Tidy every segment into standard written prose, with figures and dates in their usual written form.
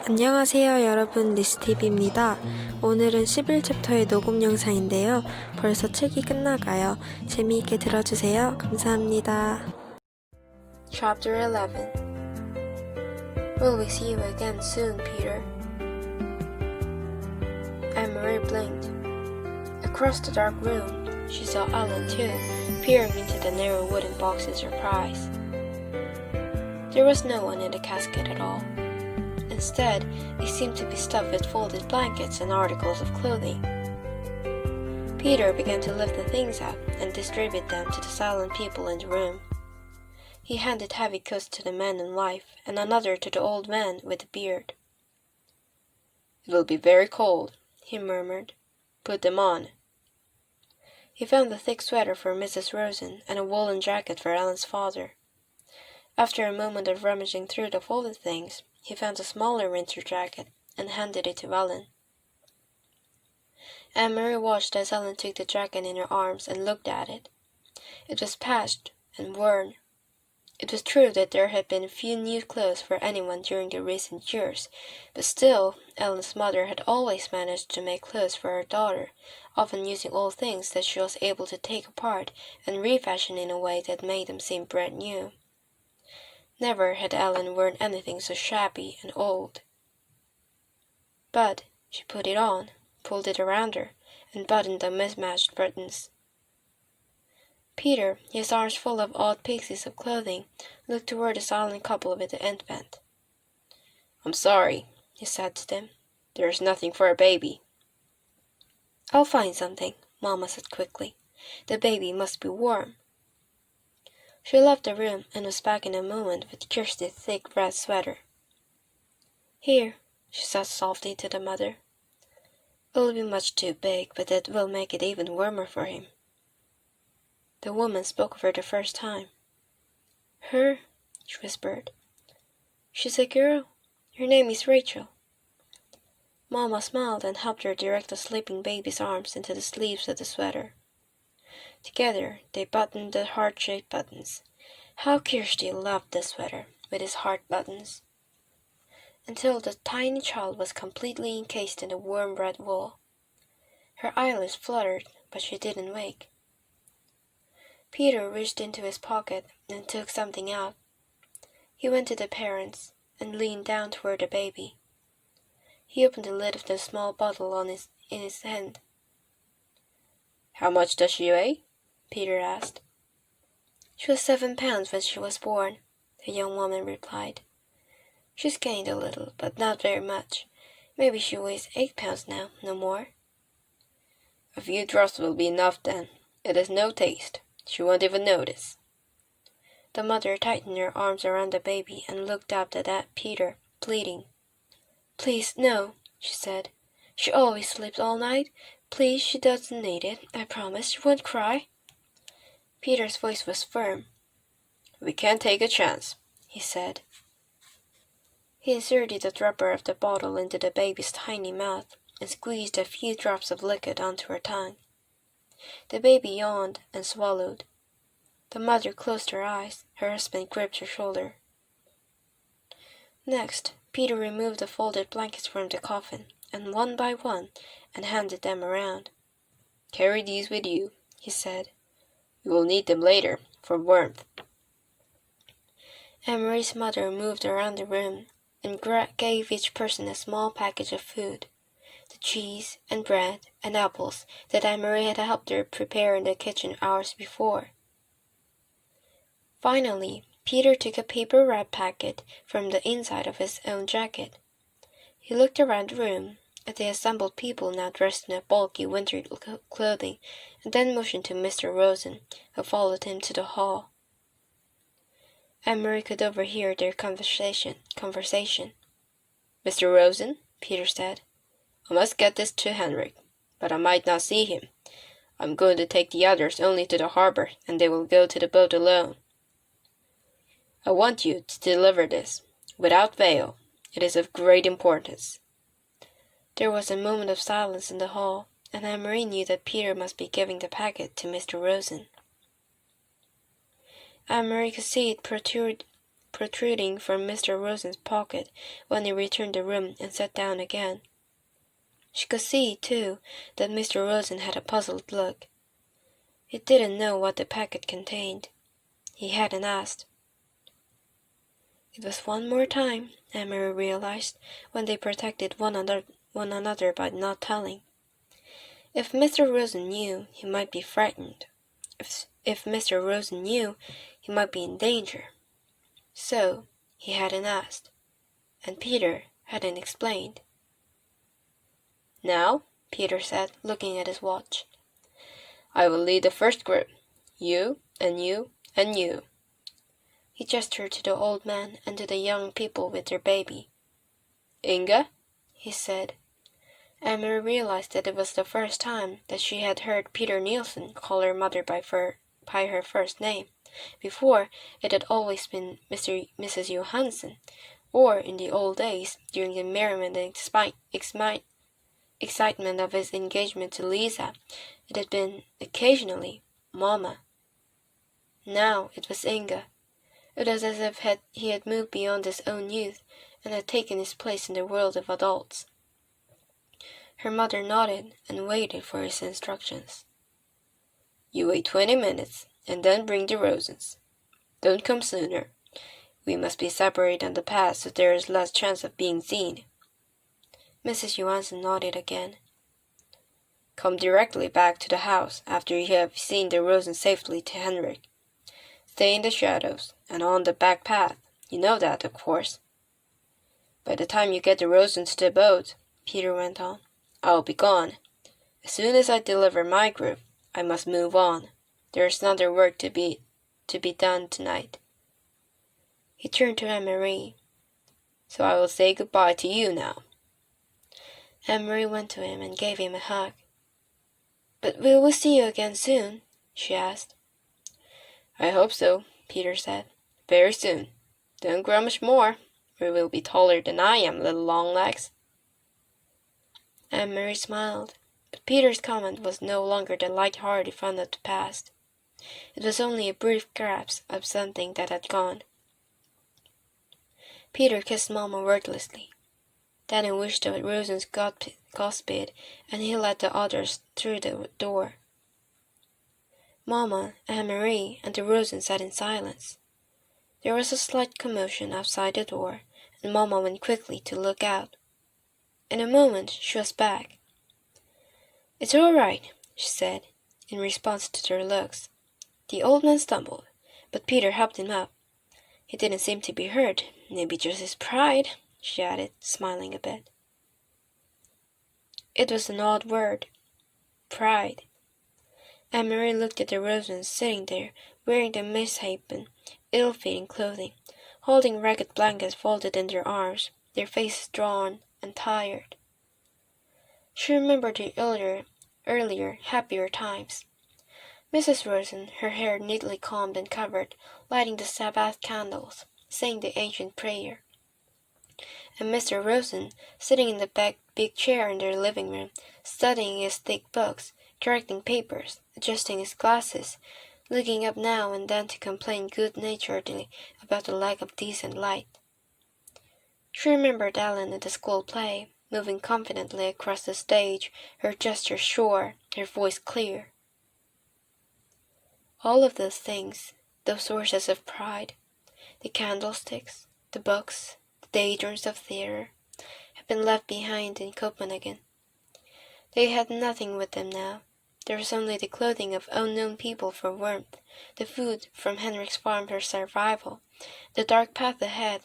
안녕하세요 여러분, 리스티비입니다. 오늘은 11챕터의 녹음 영상인데요. 벌써 책이 끝나가요. 재미있게 들어주세요. 감사합니다. Chapter 11 Will we see you again soon, Peter? Anne-Marie blinked. Across the dark room, she saw Alan too, peering into the narrow wooden box in surprise. There was no one in the casket at all. Instead, it seemed to be stuffed with folded blankets and articles of clothing. Peter began to lift the things out and distribute them to the silent people in the room. He handed heavy coats to the man in life and another to the old man with the beard. "It will be very cold," he murmured. "Put them on." He found a thick sweater for Mrs. Rosen and a woolen jacket for Ellen's father. After a moment of rummaging through the folded things, he found a smaller winter jacket and handed it to Ellen. Anne-Marie watched as Ellen took the jacket in her arms and looked at it. It was patched and worn. It was true that there had been few new clothes for anyone during the recent years, but still, Ellen's mother had always managed to make clothes for her daughter, often using old things that she was able to take apart and refashion in a way that made them seem brand new. Never had Ellen worn anything so shabby and old. But she put it on, pulled it around her, and buttoned the mismatched buttons. Peter, his arms full of odd pieces of clothing, looked toward the silent couple with the infant. "I'm sorry," he said to them. "There's nothing for a baby." "I'll find something," Mama said quickly. "The baby must be warm." She left the room and was back in a moment with Kirsty's thick red sweater. "Here," she said softly to the mother. "It'll be much too big, but that will make it even warmer for him." The woman spoke for the first time. "Her?" she whispered. "She's a girl. Her name is Rachel." Mama smiled and helped her direct the sleeping baby's arms into the sleeves of the sweater. Together, they buttoned the heart-shaped buttons. How Kirsty loved the sweater, with its heart buttons. Until the tiny child was completely encased in the warm red wool. Her eyelids fluttered, but she didn't wake. Peter reached into his pocket and took something out. He went to the parents and leaned down toward the baby. He opened the lid of the small bottle in his hand. "How much does she weigh?" Peter asked. "She was 7 pounds when she was born," the young woman replied. "She's gained a little, but not very much. Maybe she weighs 8 pounds now, no more." "A few drops will be enough then. It has no taste. She won't even notice." The mother tightened her arms around the baby and looked up at Peter, pleading. "Please, no," she said. "She always sleeps all night. Please, she doesn't need it. I promise she won't cry." Peter's voice was firm. "We can't take a chance," he said. He inserted the dropper of the bottle into the baby's tiny mouth and squeezed a few drops of liquid onto her tongue. The baby yawned and swallowed. The mother closed her eyes. Her husband gripped her shoulder. Next, Peter removed the folded blankets from the coffin, and one by one, and handed them around. "Carry these with you," he said. "You will need them later, for warmth." Anne-Marie's mother moved around the room and gave each person a small package of food, the cheese and bread and apples that Anne-Marie had helped her prepare in the kitchen hours before. Finally, Peter took a paper-wrapped packet from the inside of his own jacket. He looked around the room at the assembled people now dressed in a bulky winter clothing, and then motioned to Mr. Rosen, who followed him to the hall. Anne-Marie could overhear their conversation. "Mr. Rosen," Peter said, "I must get this to Henrik, but I might not see him. I'm going to take the others only to the harbor, and they will go to the boat alone. I want you to deliver this, without fail. It is of great importance." There was a moment of silence in the hall, and Anne-Marie knew that Peter must be giving the packet to Mr. Rosen. Anne-Marie could see it protruding from Mr. Rosen's pocket when he returned the room and sat down again. She could see, too, that Mr. Rosen had a puzzled look. He didn't know what the packet contained. He hadn't asked. It was one more time, Emery realized, when they protected one another by not telling. If Mr. Rosen knew, he might be frightened. If Mr. Rosen knew, he might be in danger. So, he hadn't asked, and Peter hadn't explained. "Now," Peter said, looking at his watch, "I will lead the first group. You, and you, and you." He gestured to the old man and to the young people with their baby. "Inga," he said. Emery realized that it was the first time that she had heard Peter Nielsen call her mother by her first name. Before, it had always been Mrs. Johansen, or in the old days, during the merriment and excitement of his engagement to Lisa, it had been, occasionally, Mama. Now it was Inga. It was as if he had moved beyond his own youth and had taken his place in the world of adults. Her mother nodded and waited for his instructions. "You wait 20 minutes, and then bring the Rosens. Don't come sooner. We must be separated on the path so there is less chance of being seen." Mrs. Johansen nodded again. "Come directly back to the house after you have seen the Rosens safely to Henrik. Stay in the shadows, and on the back path. You know that, of course. By the time you get the Rosens to the boat," Peter went on, "I'll be gone. As soon as I deliver my group, I must move on. There is another work to be done tonight." He turned to Emery. "So I will say goodbye to you now." Emery went to him and gave him a hug. "But will we see you again soon?" she asked. "I hope so," Peter said. "Very soon. Don't grow much more, or you will be taller than I am, little Longlegs." Emery smiled, but Peter's comment was no longer the light-hearted fun of the past. It was only a brief grasp of something that had gone. Peter kissed Mama wordlessly. Then he wished the Rosens Godspeed, and he led the others through the door. Mama, Emery, and the Rosens sat in silence. There was a slight commotion outside the door, and Mama went quickly to look out. In a moment she was back. "It's all right," she said, in response to their looks. The old man stumbled, but Peter helped him up. He didn't seem to be hurt, maybe just his pride, she added, smiling a bit. It was an odd word. Pride. Emery looked at the Rosens sitting there, wearing the misshapen, ill-fitting clothing, holding ragged blankets folded in their arms, their faces drawn and tired. She remembered the earlier, happier times. Mrs. Rosen, her hair neatly combed and covered, lighting the Sabbath candles, saying the ancient prayer. And Mr. Rosen, sitting in the big chair in their living room, studying his thick books, correcting papers, adjusting his glasses, looking up now and then to complain good-naturedly about the lack of decent light. She remembered Ellen at the school play, moving confidently across the stage, her gestures sure, her voice clear. All of those things, those sources of pride, the candlesticks, the books, the daydreams of theater, had been left behind in Copenhagen. They had nothing with them now. There was only the clothing of unknown people for warmth, the food from Henrik's farm for survival, the dark path ahead,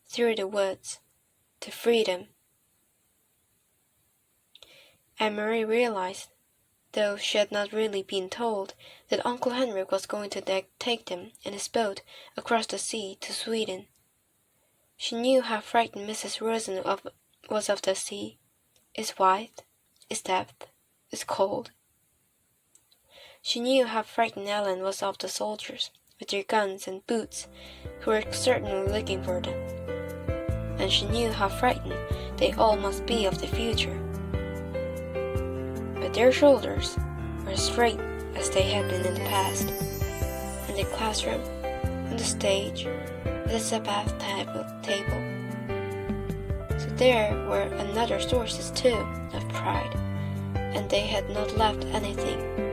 through the woods, to freedom. Anne-Marie realized, though she had not really been told, that Uncle Henrik was going to take them in his boat across the sea to Sweden. She knew how frightened Mrs. Rosen was of the sea, its width, its depth, its cold. She knew how frightened Ellen was of the soldiers, with their guns and boots, who were certainly looking for them. And she knew how frightened they all must be of the future. But their shoulders were as straight as they had been in the past, and the classroom, and the stage, is a bath table. So there were another sources too of pride, and they had not left anything.